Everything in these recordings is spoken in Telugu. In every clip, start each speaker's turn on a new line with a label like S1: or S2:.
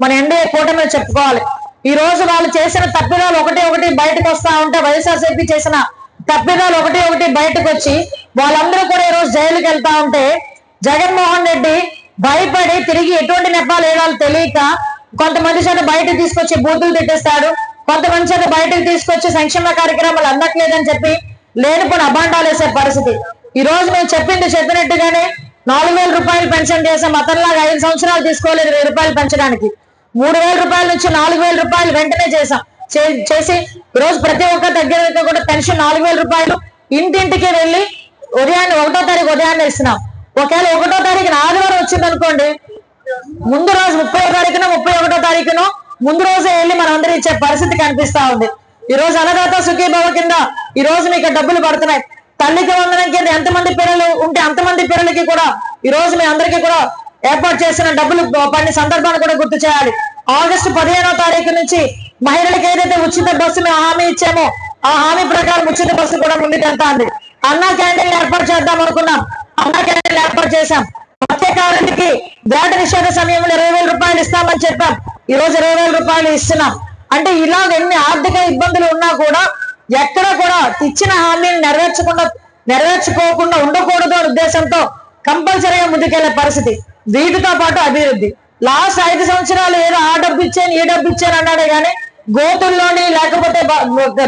S1: మన ఎన్డీఏ కూటమి చెప్పుకోవాలి. ఈ రోజు వాళ్ళు చేసిన తప్పిదాలు ఒకటి బయటకు వస్తా ఉంటే, వైఎస్ఆర్సీపీ చేసిన తప్పిదాలు ఒకటి బయటకు వచ్చి వాళ్ళందరూ కూడా ఈ రోజు జైలుకి వెళ్తా ఉంటే, జగన్మోహన్ రెడ్డి భయపడి తిరిగి ఎటువంటి నెపాలు వేయాలో తెలియక కొంతమంది చేత బయటకు తీసుకొచ్చి బూతులు తిట్టేస్తాడు, కొంతమంది చేత బయటకు తీసుకొచ్చి సంక్షేమ కార్యక్రమాలు అందట్లేదని చెప్పి లేనిపోయిన అభాండాలు వేసే పరిస్థితి. ఈ రోజు మేము చెప్పినట్టుగానే 4,000 రూపాయలు పెన్షన్ చేసాం. అతనిలాగా 5 సంవత్సరాలు తీసుకోలేదు 1,000 రూపాయలు పెంచడానికి. 3,000 రూపాయల నుంచి 4,000 రూపాయలు వెంటనే చేసి ఈరోజు ప్రతి ఒక్క దగ్గర కూడా పెన్షన్ 4,000 రూపాయలు ఇంటింటికి వెళ్ళి ఉదయాన్నే 1వ తారీఖు ఉదయాన్నే ఇస్తున్నాం. ఒకవేళ 1వ తారీఖున ఆదివారం వచ్చింది అనుకోండి, ముందు రోజు 30వ తారీఖున 31వ తారీఖున ముందు రోజే వెళ్ళి మనం అందరూ ఇచ్చే పరిస్థితి కనిపిస్తా ఉంది. ఈ రోజు అన్నదాత సుఖీభవ కింద ఈ రోజు మీకు డబ్బులు పడుతున్నాయి. తల్లికి వందనం కింద ఎంతమంది పిల్లలు ఉంటే అంతమంది పిల్లలకి కూడా ఈ రోజు మీ అందరికీ కూడా ఏర్పాటు చేసిన డబ్బులు పడిన సందర్భాన్ని కూడా గుర్తు చేయాలి. ఆగస్టు 15వ తారీఖు నుంచి మహిళలకు ఏదైతే ఉచిత బస్సు మేము హామీ ఇచ్చామో ఆ హామీ ప్రకారం ఉచిత బస్సు కూడా ముందుకెళ్తాంది. అన్నా క్యాంటీన్లు ఏర్పాటు చేద్దాం అనుకున్నాం, అన్నా క్యాంటీన్లు ఏర్పాటు చేశాం. మత్స్యకారులకి వేట నిషేధ సమయంలో 20,000 రూపాయలు ఇస్తామని చెప్పాం. ఈ రోజు 20,000 రూపాయలు ఇస్తున్నాం. అంటే ఇలా ఎన్ని ఆర్థిక ఇబ్బందులు ఉన్నా కూడా ఎక్కడ కూడా ఇచ్చిన హామీని నెరవేర్చుకోకుండా ఉండకూడదు అనే ఉద్దేశంతో కంపల్సరీగా ముందుకెళ్లే పరిస్థితి. వీటితో పాటు అభివృద్ధి. లాస్ట్ 5 సంవత్సరాలు ఏదో ఆ డబ్బు ఇచ్చాను ఈ డబ్బు ఇచ్చాను అన్నాడే గానీ గోతుల్లోని లేకపోతే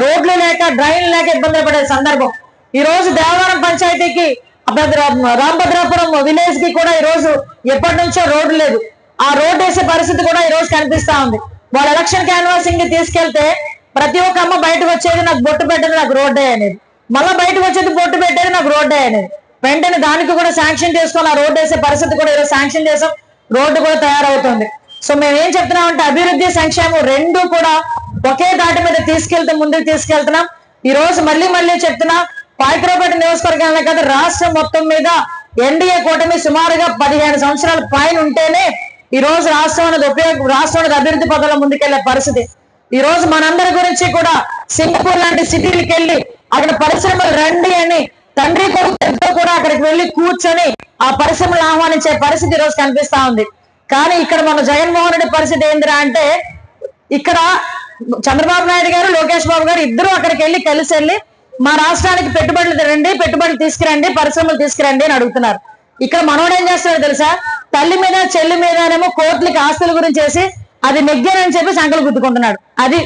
S1: రోడ్లు లేక డ్రైన్లు లేక ఇబ్బందులు పడే సందర్భం. ఈ రోజు దేవవరం పంచాయతీకి రాంభద్రాపురం విలేజ్ కి కూడా ఈ రోజు ఎప్పటి నుంచో రోడ్డు లేదు. ఆ రోడ్డు వేసే పరిస్థితి కూడా ఈ రోజు కనిపిస్తా ఉంది. వాళ్ళ ఎలక్షన్ క్యాన్వాసింగ్ కి తీసుకెళ్తే ప్రతి ఒక్క అమ్మ బయటకు వచ్చేది నాకు బొట్టు పెట్టేది నాకు రోడ్డే అనేది, మళ్ళీ బయటకు వచ్చేది బొట్టు పెట్టేది నాకు రోడ్డే అనేది. వెంటనే దానికి కూడా శాంక్షన్ చేసుకొని ఆ రోడ్డు వేసే పరిస్థితి కూడా ఈరోజు శాంక్షన్ చేసాం. రోడ్డు కూడా తయారవుతుంది. సో మేము ఏం చెప్తున్నాం అంటే అభివృద్ధి సంక్షేమం రెండు కూడా ఒకే దాటి మీద ముందుకు తీసుకెళ్తున్నాం. ఈ రోజు మళ్ళీ చెప్తున్నా, పాయకరావుపేట నియోజకవర్గాలనే కదా రాష్ట్రం మొత్తం మీద ఎన్డీఏ కూటమి సుమారుగా 15 సంవత్సరాల పైన ఉంటేనే ఈ రోజు రాష్ట్రం అనేది అభివృద్ధి పదంలో ముందుకెళ్లే పరిస్థితి. ఈ రోజు మనందరి గురించి కూడా సింగపూర్ లాంటి సిటీలకు వెళ్ళి అక్కడ పరిశ్రమలు రండి అని తండ్రి కొడుకు కూడా అక్కడికి వెళ్ళి కూర్చొని ఆ పరిశ్రమలు ఆహ్వానించే పరిస్థితి ఈ రోజు కనిపిస్తా ఉంది. కానీ ఇక్కడ మన జగన్మోహన్ రెడ్డి పరిస్థితి ఏందిరా అంటే, ఇక్కడ చంద్రబాబు నాయుడు గారు లోకేష్ బాబు గారు ఇద్దరు అక్కడికి వెళ్ళి కలిసి వెళ్ళి మా రాష్ట్రానికి పెట్టుబడులు రండి, పెట్టుబడులు తీసుకురండి, పరిశ్రమలు తీసుకురండి అని అడుగుతున్నారు. ఇక్కడ మనోడు ఏం చేస్తున్నాడు తెలుసా, తల్లి మీద చెల్లి మీదనేమో కోట్లకి ఆస్తుల గురించి చేసి అది నెగ్గానని చెప్పి సంకలు గుద్దుకుంటున్నాడు. అది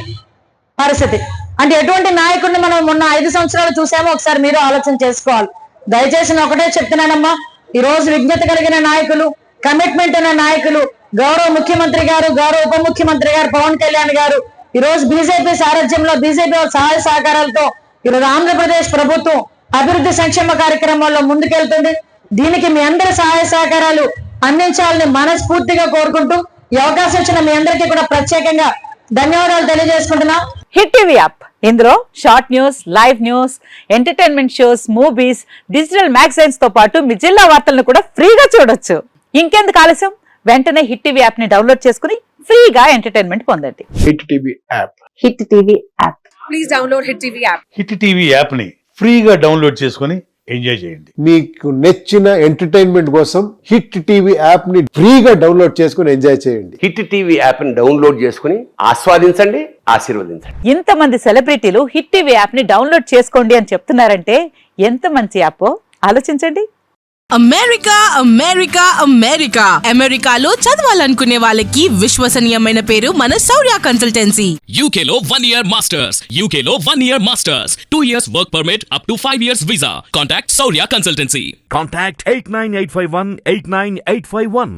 S1: పరిస్థితి. అంటే ఎటువంటి నాయకుడిని మనం మొన్న 5 సంవత్సరాలు చూసామో ఒకసారి మీరు ఆలోచన చేసుకోవాలి. దయచేసి నేను ఒకటే చెప్తున్నానమ్మా, ఈ రోజు విజ్ఞత కలిగిన నాయకులు, కమిట్మెంట్ ఉన్న నాయకులు, గౌరవ ముఖ్యమంత్రి గారు, గౌరవ ఉప ముఖ్యమంత్రి గారు పవన్ కళ్యాణ్ గారు ఈ రోజు బీజేపీ సారథ్యంలో బీజేపీ సహాయ సహకారాలతో ఈరోజు ఆంధ్రప్రదేశ్ ప్రభుత్వం అభివృద్ధి సంక్షేమ కార్యక్రమాల్లో ముందుకెళ్తుంది. దీనికి మీ అందరి సహాయ సహకారాలు అందించాలని మనస్ఫూర్తిగా కోరుకుంటూ ఈ అవకాశం ఇచ్చిన మీ అందరికీ కూడా ప్రత్యేకంగా ధన్యవాదాలు తెలియజేసుకుంటున్నా.
S2: హిట్ టీవీ యాప్, ఇందులో short news, live news, entertainment shows, movies, digital magazines తో పాటు మీ జిల్లా వార్తలను కూడా ఫ్రీగా చూడొచ్చు. ఇంకెందుకు ఆలస్యం, వెంటనే హిట్ టీవీ యాప్ ని డౌన్లోడ్ చేసుకుని ఫ్రీగా ఎంటర్టైన్మెంట్ పొందండి.
S3: Hit TV app.
S2: Hit TV app.
S4: Please download hit TV app.
S5: Hit TV app ని ఫ్రీగా డౌన్లోడ్ చేసుకుని ఎంజాయ్ చేయండి.
S3: మీకు నచ్చిన ఎంటర్టైన్మెంట్ కోసం హిట్ టీవీ యాప్ ని ఫ్రీగా డౌన్లోడ్ చేసుకుని ఎంజాయ్ చేయండి.
S6: హిట్ టీవీ యాప్ ని డౌన్లోడ్ చేసుకుని ఆస్వాదించండి, ఆశీర్వదించండి.
S2: ఇంతమంది సెలబ్రిటీలు హిట్ టీవీ యాప్ ని డౌన్లోడ్ చేసుకోండి అని చెప్తున్నారంటే ఎంత మంచి యాప్ ఆలోచించండి.
S7: అమెరికాలో చదవాలనుకునే వాళ్ళకి విశ్వసనీయమైన పేరు మన శౌర్య కన్సల్టెన్సీ.
S8: UK లో 1 year masters, UK లో 1 year masters, 2 years work permit up to 5 years visa. Contact Saurya Consultancy.
S9: Contact 89851 89851.